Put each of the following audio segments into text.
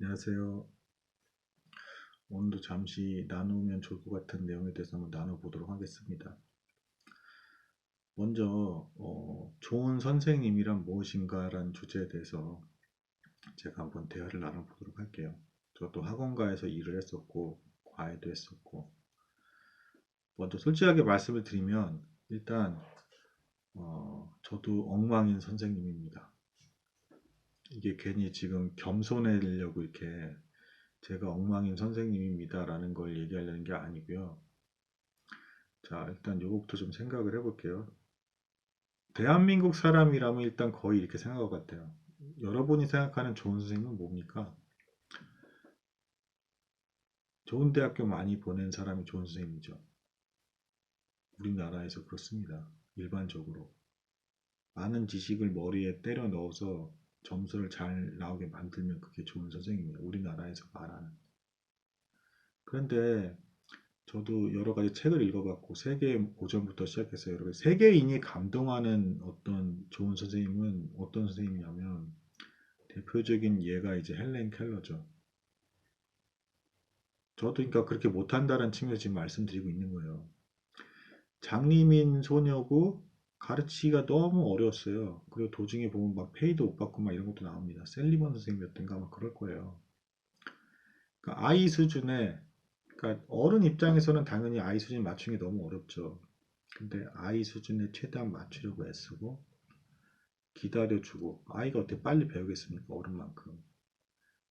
안녕하세요. 오늘도 잠시 나누면 좋을 것 같은 내용에 대해서 한번 나눠보도록 하겠습니다. 먼저 좋은 선생님이란 무엇인가라는 주제에 대해서 제가 한번 대화를 나눠보도록 할게요. 저도 학원가에서 일을 했었고 과외도 했었고 먼저 솔직하게 말씀을 드리면 일단 저도 엉망인 선생님입니다. 이게 괜히 지금 겸손해지려고 이렇게 제가 엉망인 선생님입니다라는 걸 얘기하려는 게 아니고요. 자, 일단 요거부터 좀 생각을 해볼게요. 대한민국 사람이라면 일단 거의 이렇게 생각할 것 같아요. 여러분이 생각하는 좋은 선생님은 뭡니까? 좋은 대학교 많이 보낸 사람이 좋은 선생님이죠. 우리나라에서 그렇습니다. 일반적으로. 많은 지식을 머리에 때려 넣어서 점수를 잘 나오게 만들면 그게 좋은 선생님이에요. 우리나라에서 말하는. 그런데 저도 여러 가지 책을 읽어봤고 세계 고전부터 시작해서 여러 가지 세계인이 감동하는 어떤 좋은 선생님은 어떤 선생님이냐면 대표적인 예가 이제 헬렌 켈러죠. 저도 그러니까 그렇게 못한다는 측면에서 지금 말씀드리고 있는 거예요. 장님인 소녀고 가르치기가 너무 어려웠어요. 그리고 도중에 보면 막 페이도 못 받고 막 이런 것도 나옵니다. 셀리번 선생님이었던가 막 그럴 거예요. 그러니까 아이 수준에 그러니까 어른 입장에서는 당연히 아이 수준 맞추는 게 너무 어렵죠. 근데 아이 수준에 최대한 맞추려고 애쓰고 기다려주고 아이가 어떻게 빨리 배우겠습니까? 어른만큼.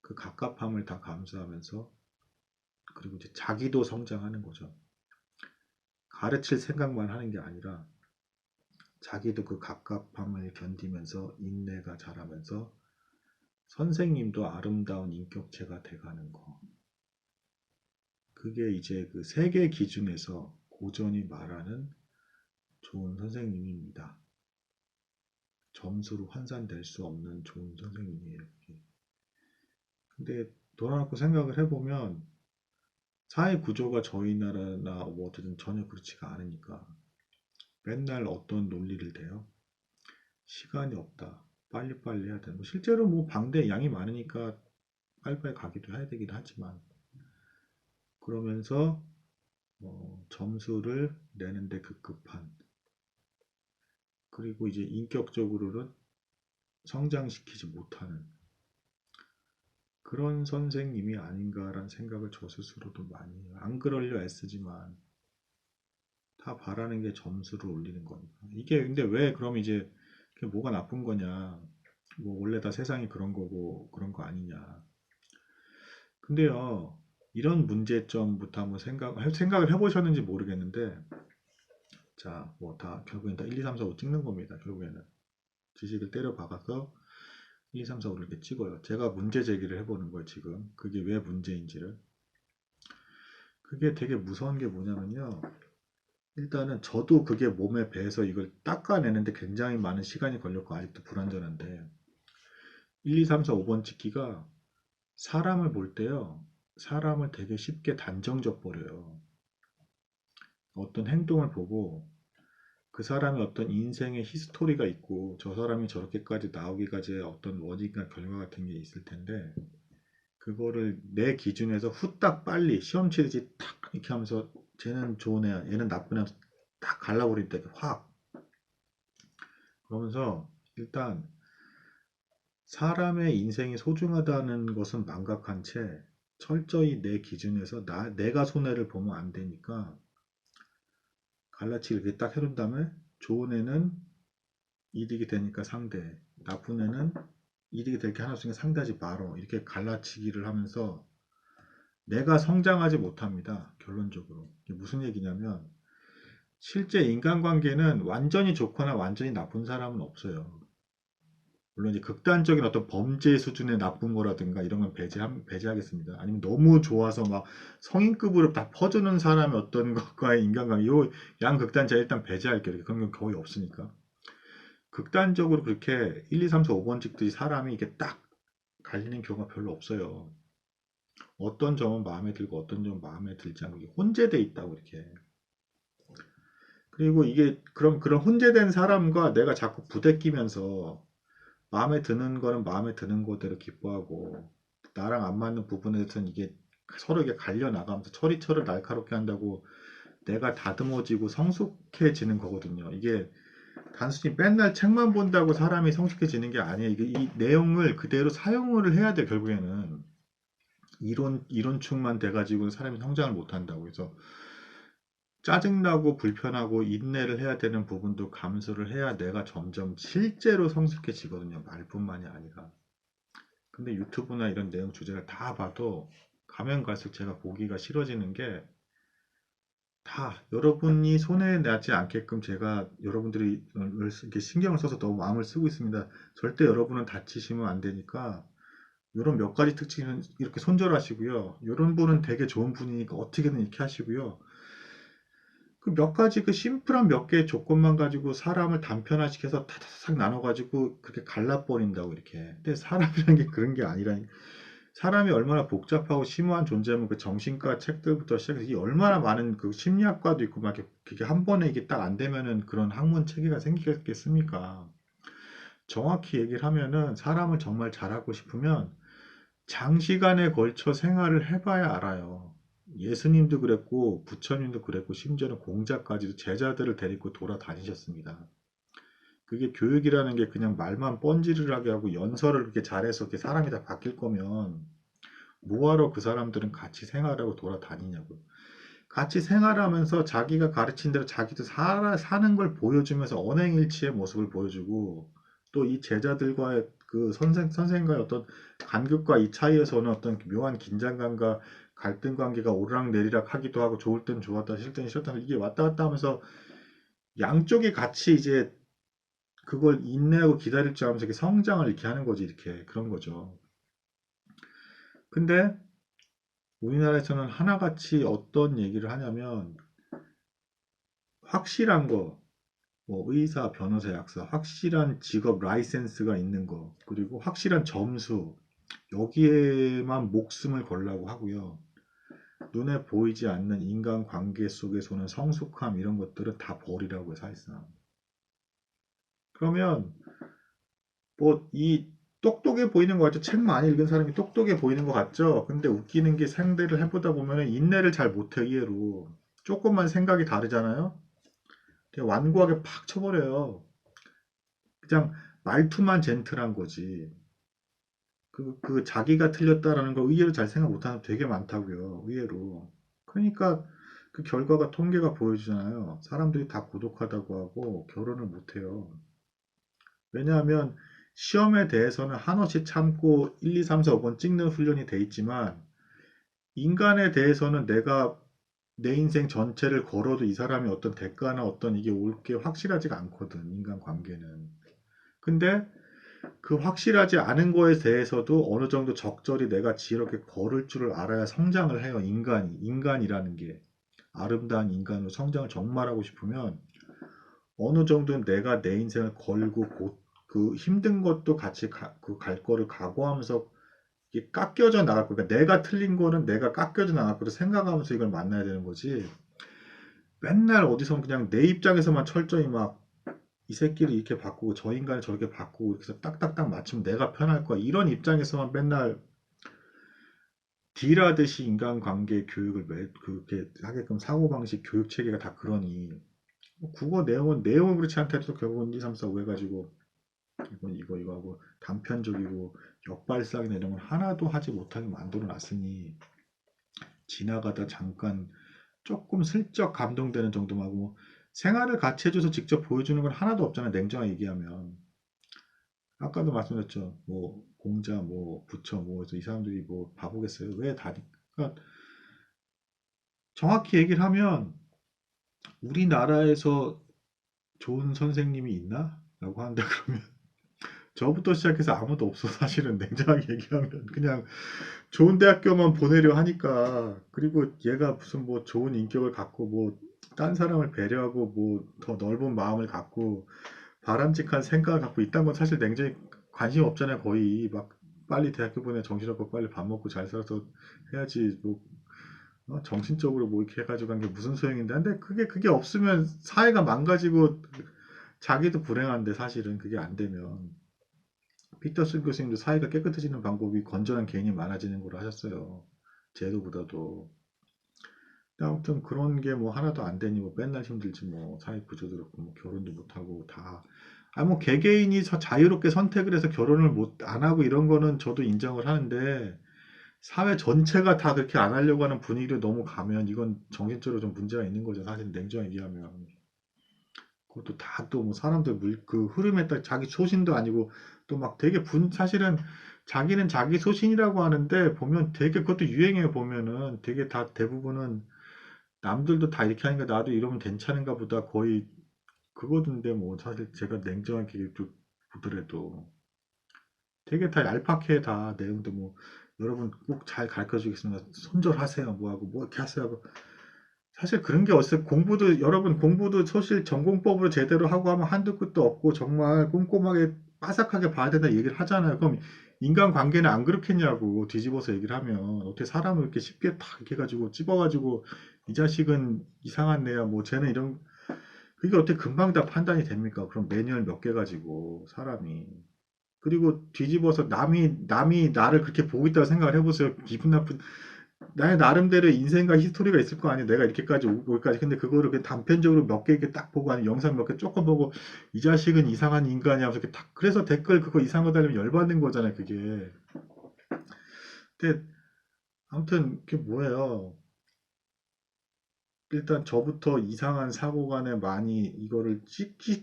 그 갑갑함을 다 감수하면서 그리고 이제 자기도 성장하는 거죠. 가르칠 생각만 하는 게 아니라 자기도 그 갑갑함을 견디면서 인내가 자라면서 선생님도 아름다운 인격체가 돼가는 거. 그게 이제 그 세계 기준에서 고전이 말하는 좋은 선생님입니다. 점수로 환산될 수 없는 좋은 선생님이에요. 그게. 근데 돌아놓고 생각을 해보면 사회 구조가 저희 나라나 뭐 어쨌든 전혀 그렇지가 않으니까 맨날 어떤 논리를 대요? 시간이 없다. 빨리빨리 해야 돼. 뭐 실제로 뭐 방대 양이 많으니까 빨리빨리 가기도 해야 되긴 하지만 그러면서 점수를 내는데 급급한 그리고 이제 인격적으로는 성장시키지 못하는 그런 선생님이 아닌가라는 생각을 저 스스로도 많이 해요. 안 그러려 애쓰지만 다 바라는 게 점수를 올리는 거니까. 이게 근데 왜 그럼 이제 그게 뭐가 나쁜 거냐. 뭐 원래 다 세상이 그런 거고 그런 거 아니냐. 근데요, 이런 문제점부터 한번 생각을 해보셨는지 모르겠는데, 자, 뭐 다, 결국엔 다 1, 2, 3, 4, 5 찍는 겁니다. 결국에는. 지식을 때려 박아서 1, 2, 3, 4, 5를 이렇게 찍어요. 제가 문제 제기를 해보는 거예요, 지금. 그게 왜 문제인지를. 그게 되게 무서운 게 뭐냐면요. 일단은 저도 그게 몸에 배서 이걸 닦아내는데 굉장히 많은 시간이 걸렸고, 아직도 불완전한데, 1, 2, 3, 4, 5번 찍기가 사람을 볼 때요. 사람을 되게 쉽게 단정적 버려요. 어떤 행동을 보고 그 사람의 어떤 인생의 히스토리가 있고 저 사람이 저렇게까지 나오기까지의 어떤 원인과 결과 같은 게 있을 텐데 그거를 내 기준에서 후딱 빨리 시험 치듯이 탁 이렇게 하면서 쟤는 좋은 애야 얘는 나쁜 애야 딱 갈라버릴 때 확 그러면서 일단 사람의 인생이 소중하다는 것은 망각한 채 철저히 내 기준에서 내가 손해를 보면 안 되니까 갈라치기 이렇게 딱 해놓은 다음에 좋은 애는 이득이 되니까 상대, 나쁜 애는 이득이 될 게 하나 중에 상대하지 말어. 이렇게 갈라치기를 하면서 내가 성장하지 못합니다. 결론적으로. 이게 무슨 얘기냐면 실제 인간관계는 완전히 좋거나 완전히 나쁜 사람은 없어요. 물론 이제 극단적인 어떤 범죄 수준의 나쁜 거라든가 이런 건 배제하겠습니다. 아니면 너무 좋아서 막 성인급으로 다 퍼주는 사람의 어떤 것과의 인간관계, 요 양극단 제가 일단 배제할게요. 그런 건 거의 없으니까. 극단적으로 그렇게 1, 2, 3, 4, 5번 찍듯이 사람이 이게 딱 갈리는 경우가 별로 없어요. 어떤 점은 마음에 들고 어떤 점은 마음에 들지 않고 혼재돼 있다고 이렇게. 그리고 이게 그런 혼재된 사람과 내가 자꾸 부대끼면서 마음에 드는 거는 마음에 드는 거대로 기뻐하고 나랑 안 맞는 부분에 대해서는 이게 서로 이게 갈려 나가면서 처리처를 날카롭게 한다고 내가 다듬어지고 성숙해지는 거거든요. 이게 단순히 맨날 책만 본다고 사람이 성숙해지는 게 아니에요. 이게 이 내용을 그대로 사용을 해야 돼, 결국에는. 이론축만 돼가지고 사람이 성장을 못 한다고. 그래서 짜증나고 불편하고 인내를 해야 되는 부분도 감수를 해야 내가 점점 실제로 성숙해지거든요. 말뿐만이 아니라. 근데 유튜브나 이런 내용 주제를 다 봐도 가면 갈수록 제가 보기가 싫어지는 게 다 여러분이 손해 나지 않게끔 제가 여러분들이 이렇게 신경을 써서 너무 마음을 쓰고 있습니다. 절대 여러분은 다치시면 안 되니까 이런 몇 가지 특징은 이렇게 손절하시고요. 이런 분은 되게 좋은 분이니까 어떻게든 이렇게 하시고요. 그 몇 가지 그 심플한 몇 개의 조건만 가지고 사람을 단편화시켜서 타타닥 나눠가지고 그렇게 갈라버린다고 이렇게. 근데 사람이라는 게 그런 게 아니라 사람이 얼마나 복잡하고 심오한 존재면 그 정신과 책들부터 시작해서 이 얼마나 많은 그 심리학과도 있고 막 이게 한 번에 이게 딱 안 되면은 그런 학문 체계가 생기겠습니까? 정확히 얘기를 하면은 사람을 정말 잘하고 싶으면 장시간에 걸쳐 생활을 해봐야 알아요. 예수님도 그랬고 부처님도 그랬고 심지어는 공자까지도 제자들을 데리고 돌아다니셨습니다. 그게 교육이라는 게 그냥 말만 뻔지르르하게 하고 연설을 그렇게 잘해서 그렇게 사람이 다 바뀔 거면 뭐하러 그 사람들은 같이 생활하고 돌아다니냐고. 같이 생활하면서 자기가 가르친 대로 자기도 사는 걸 보여주면서 언행일치의 모습을 보여주고 또 이 제자들과의 그 선생과의 어떤 간극과 이 차이에서는 어떤 묘한 긴장감과 갈등 관계가 오르락내리락 하기도 하고 좋을 땐 좋았다 싫을 땐 싫었다 이게 왔다 갔다 하면서 양쪽이 같이 이제 그걸 인내하고 기다릴 줄 알면서 이렇게 성장을 이렇게 하는 거지 이렇게 그런 거죠. 근데 우리나라에서는 하나같이 어떤 얘기를 하냐면 확실한 거, 뭐 의사, 변호사, 약사, 확실한 직업 라이센스가 있는 거, 그리고 확실한 점수, 여기에만 목숨을 걸라고 하고요. 눈에 보이지 않는 인간관계 속에서는 성숙함 이런 것들은 다 버리라고요, 사실상. 그러면 뭐 이 똑똑해 보이는 것 같죠? 책 많이 읽은 사람이 똑똑해 보이는 것 같죠? 근데 웃기는 게 상대를 해보다 보면 인내를 잘 못해, 이해로. 조금만 생각이 다르잖아요? 그냥 완고하게 팍 쳐버려요. 그냥 말투만 젠틀한 거지. 그 자기가 틀렸다라는 걸 의외로 잘 생각 못하는 사람 되게 많다고요. 의외로. 그러니까 그 결과가 통계가 보여주잖아요. 사람들이 다 고독하다고 하고 결혼을 못해요. 왜냐하면 시험에 대해서는 한없이 참고 1, 2, 3, 4, 5번 찍는 훈련이 돼 있지만 인간에 대해서는 내가 내 인생 전체를 걸어도 이 사람이 어떤 대가나 어떤 이게 올 게 확실하지가 않거든. 인간 관계는. 근데 그 확실하지 않은 거에 대해서도 어느 정도 적절히 내가 지렇게 걸을 줄을 알아야 성장을 해요. 인간이라는 게. 아름다운 인간으로 성장을 정말 하고 싶으면 어느 정도는 내가 내 인생을 걸고 그 힘든 것도 같이 갈 거를 각오하면서 이게 깎여져 나갈 거. 그러니까 내가 틀린 거는 내가 깎여져 나갈 거를 생각하면서 이걸 만나야 되는 거지. 맨날 어디서 그냥 내 입장에서만 철저히 막 이 새끼를 이렇게 바꾸고 저 인간을 저렇게 바꾸고 이렇게 해서 딱딱딱 맞추면 내가 편할 거야. 이런 입장에서만 맨날 딜하듯이 인간관계 교육을 그렇게 하게끔 사고방식 교육 체계가 다 그러니 국어 내용은 그렇지 않다해도 결국은 2, 3, 4, 5 해가지고 이거 하고 단편적이고 역발상이나 이런 건 하나도 하지 못하게 만들어 놨으니 지나가다 잠깐 조금 슬쩍 감동되는 정도만 하고 생활을 같이 해줘서 직접 보여주는 건 하나도 없잖아요. 냉정하게 얘기하면. 아까도 말씀드렸죠. 뭐 공자, 뭐 부처, 뭐 그래서 이 사람들이 뭐 바보겠어요. 왜 다니? 그러니까 정확히 얘기를 하면 우리나라에서 좋은 선생님이 있나? 라고 한다 그러면 저부터 시작해서 아무도 없어. 사실은 냉정하게 얘기하면 그냥 좋은 대학교만 보내려 하니까 그리고 얘가 무슨 뭐 좋은 인격을 갖고 뭐 딴 사람을 배려하고 뭐 더 넓은 마음을 갖고 바람직한 생각을 갖고 있다는 건 사실 냉정히 관심 없잖아요. 거의 막 빨리 대학교 보내 정신없고 빨리 밥 먹고 잘 살아서 해야지 뭐 정신적으로 뭐 이렇게 해가지고 한 게 무슨 소용인데 근데 그게 없으면 사회가 망가지고 자기도 불행한데 사실은 그게 안 되면 피터슨 교수님도 사회가 깨끗해지는 방법이 건전한 개인이 많아지는 걸로 하셨어요. 제도보다도. 아무튼 그런 게 뭐 하나도 안 되니 뭐 맨날 힘들지 뭐 사회 구조도 그렇고 뭐 결혼도 못하고 다. 아 뭐 개개인이 자유롭게 선택을 해서 결혼을 못 안 하고 이런 거는 저도 인정을 하는데 사회 전체가 다 그렇게 안 하려고 하는 분위기를 너무 가면 이건 정신적으로 좀 문제가 있는 거죠. 사실 냉정히 얘기하면. 그것도 다 또 뭐 사람들 그 흐름에 따라 자기 소신도 아니고 또 막 되게 사실은 자기는 자기 소신이라고 하는데 보면 되게 그것도 유행해 보면은 되게 다 대부분은 남들도 다 이렇게 하니까 나도 이러면 괜찮은가 보다 거의 그거던데 뭐 사실 제가 냉정하게 보더라도 되게 다 얄팍해 다 내용도 뭐 여러분 꼭 잘 가르쳐 주겠습니다. 손절하세요 뭐하고 뭐 이렇게 하세요 하고 사실 그런 게 어딨어요. 공부도 여러분 공부도 사실 전공법으로 제대로 하고 하면 한두 끝도 없고 정말 꼼꼼하게 빠삭하게 봐야 된다 얘기를 하잖아요. 그럼 인간관계는 안 그렇겠냐고 뒤집어서 얘기를 하면 어떻게 사람을 이렇게 쉽게 탁 이렇게 해가지고 찝어가지고 이 자식은 이상한 애야 뭐 쟤는 이런 그게 어떻게 금방 다 판단이 됩니까? 그럼 매뉴얼 몇 개 가지고 사람이 그리고 뒤집어서 남이 나를 그렇게 보고 있다고 생각을 해보세요. 기분 나쁜 나의 나름대로 인생과 히스토리가 있을 거 아니에요. 내가 이렇게까지 오기까지. 근데 그거를 그냥 단편적으로 몇 개 이렇게 딱 보고 아니 영상 몇 개 조금 보고 이 자식은 이상한 인간이야. 하면서 이렇게 딱 그래서 댓글 그거 이상한 거 달리면 열받는 거잖아요. 그게. 근데 아무튼 그게 뭐예요. 일단 저부터 이상한 사고관에 많이 이거를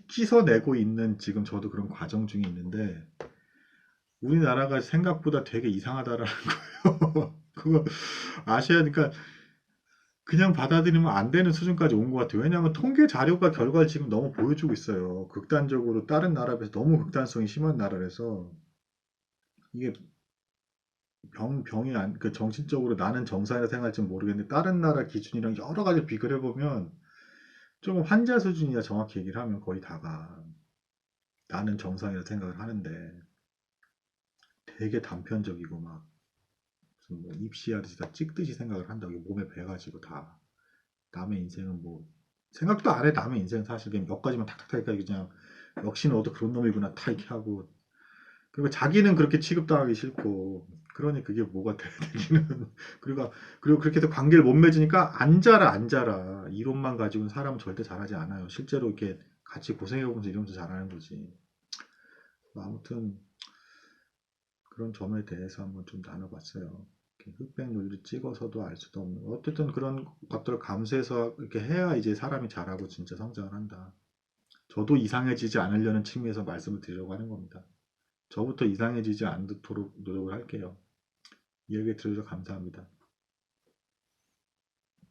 씻어내고 있는 지금 저도 그런 과정 중에 있는데 우리나라가 생각보다 되게 이상하다라는 거예요. 그거 아셔야 되니까 그냥 받아들이면 안 되는 수준까지 온 것 같아요. 왜냐하면 통계 자료가 결과를 지금 너무 보여주고 있어요. 극단적으로 다른 나라에 비해서 너무 극단성이 심한 나라라서 이게 병이 그 정신적으로 나는 정상이라 생각할지 모르겠는데 다른 나라 기준이랑 여러 가지 비교를 해보면 조금 환자 수준이야 정확히 얘기를 하면 거의 다가 나는 정상이라 생각을 하는데 되게 단편적이고 막 무슨 뭐 입시하듯이 다 찍듯이 생각을 한다고 몸에 배가지고 다 남의 인생은 뭐 생각도 안 해. 남의 인생 사실 그냥 몇 가지만 탁탁탁 그냥 역시 너도 그런 놈이구나 다 이렇게 하고 그리고 자기는 그렇게 취급당하기 싫고 그러니 그게 뭐가 되기는 그리고 그렇게 해서 관계를 못 맺으니까 안 자라 이론만 가지고는 사람은 절대 잘하지 않아요. 실제로 이렇게 같이 고생해보면서 이러면서 잘하는 거지. 뭐 아무튼 그런 점에 대해서 한번 좀 나눠봤어요. 흑백 논리 찍어서도 알 수도 없는 어쨌든 그런 것들을 감수해서 이렇게 해야 이제 사람이 잘하고 진짜 성장을 한다. 저도 이상해지지 않으려는 측면에서 말씀을 드리려고 하는 겁니다. 저부터 이상해지지 않도록 노력을 할게요. 이 얘기 들어주셔서 감사합니다.